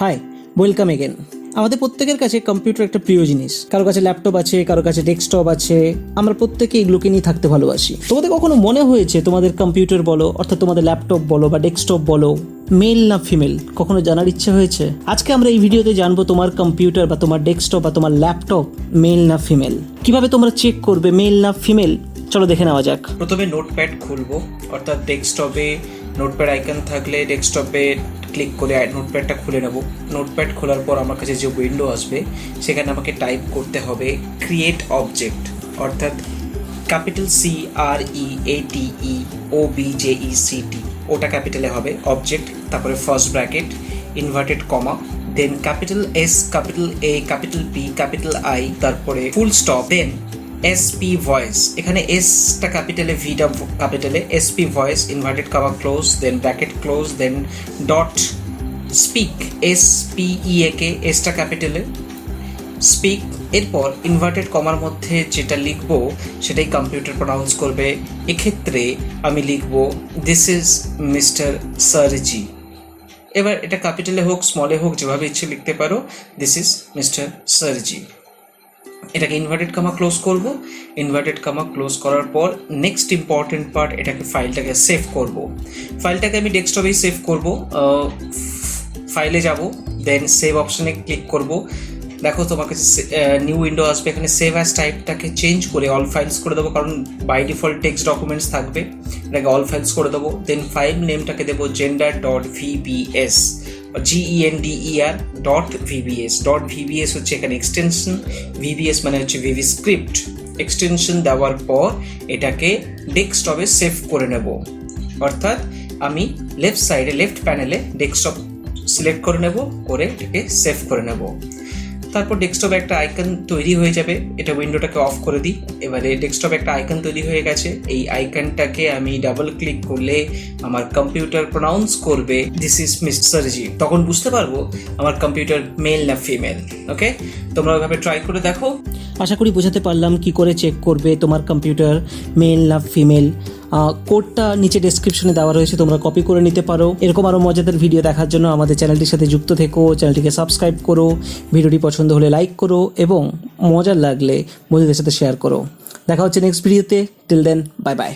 High, welcome again. আমাদের প্রত্যেকের কাছে কম্পিউটার একটা প্রিয় জিনিস। কারো কাছে ল্যাপটপ আছে, কারো কাছে ডেস্কটপ আছে। আমরা প্রত্যেকে এগুলোকে নিয়ে থাকতে ভালোবাসি। তোমাদের কখনো মনে হয়েছে তোমাদের কম্পিউটার বলো, অর্থাৎ তোমাদের ল্যাপটপ বলো বা ডেস্কটপ বলো, মেল না ফিমেল? কখনো জানার ইচ্ছা হয়েছে? আজকে আমরা এই ভিডিওতে জানবো তোমার কম্পিউটার বা তোমার ডেস্কটপ বা তোমার ল্যাপটপ মেল না ফিমেল। কিভাবে তোমরা চেক করবে মেল না ফিমেল? চলো দেখে নেওয়া যাক। প্রথমে নোটপ্যাড খুলবো, অর্থাৎ ডেস্কটপে নোটপ্যাড আইকন থাকলে ডেস্কটপে ক্লিক করে নোটপ্যাডটা খুলে নেব। নোটপ্যাড খোলার পর আমার কাছে যে উইন্ডো আসবে সেখানে আমাকে টাইপ করতে হবে ক্রিয়েট অবজেক্ট, অর্থাৎ ক্যাপিটাল CREATEOBJECT, ওটা ক্যাপিটালে হবে অবজেক্ট, তারপরে first bracket, inverted comma, then capital S, capital A, capital P, capital I, তারপরে full stop, then SP voice, এখানে এসটা ক্যাপিটালে, ভিটা ক্যাপিটালে, SP voice, inverted comma close, then bracket close, then dot speak, SPEAK, এসটা ক্যাপিটালে, speak. এরপর inverted কমার মধ্যে যেটা লিখবো সেটাই কম্পিউটার প্রনাউন্স করবে। এক্ষেত্রে আমি লিখবো দিস ইজ মিস্টার সারজি। এবার এটা ক্যাপিটালে হোক স্মলে হোক যেভাবে ইচ্ছে লিখতে পারো, দিস ইজ মিস্টার সারজি। এটাকে ইনভার্টেড কমা ক্লোজ করব। ইনভার্টেড কমা ক্লোজ করার পর নেক্সট ইম্পর্টেন্ট পার্ট, এটাকে ফাইলটাকে সেভ করব। ফাইলটাকে আমি ডেস্কটপেই সেভ করব। ফাইলে যাব, দেন সেভ অপশানে ক্লিক করব। দেখো তোমার কাছে নিউ উইন্ডো আসবে, এখানে সেভ অ্যাজ টাইপটাকে চেঞ্জ করে অল ফাইলস করে দেবো, কারণ বাই ডিফল্ট টেক্সট ডকুমেন্টস থাকবে, এটাকে অল ফাইলস করে দেবো। দেন ফাইল নেমটাকে দেবো gender.vbs, GENDER.vbs। .vbs হচ্ছে এখানে এক্সটেনশন, VBS মানে হচ্ছে ভিভি স্ক্রিপ্ট। এক্সটেনশন দেওয়ার পর এটাকে ডেস্কটপে সেভ করে নেব, অর্থাৎ আমি লেফট সাইডে লেফট প্যানেলে ডেস্কটপ সিলেক্ট করে নেব, করে এটাকে সেভ করে নেব। তারপর ডেস্কটপে একটা আইকন তৈরি হয়ে যাবে। এটা উইন্ডোটাকে অফ করে দিই। এবারে ডেস্কটপে একটা আইকন তৈরি হয়ে গেছে। এই আইকনটাকে আমি ডাবল ক্লিক করলে আমার কম্পিউটার প্রনাউন্স করবে দিস ইজ মিস্টার সারজি। তখন বুঝতে পারবো আমার কম্পিউটার মেল না ফিমেল। ওকে, তোমরা ওইভাবে ট্রাই করে দেখো। আশা করি বোঝাতে পারলাম কি করে চেক করবে তোমার কম্পিউটার মেল না ফিমেল। কোডটা নিচে ডেসক্রিপশনে দেওয়া রয়েছে, তোমরা কপি করে নিতে পারো। এরকম আরও মজাদার ভিডিও দেখার জন্য আমাদের চ্যানেলটির সাথে যুক্ত থেকো, চ্যানেলটিকে সাবস্ক্রাইব করো, ভিডিওটি পছন্দ হলে লাইক করো এবং মজার লাগলে বন্ধুদের সাথে শেয়ার করো। দেখা হচ্ছে নেক্সট ভিডিওতে। Till then, bye by.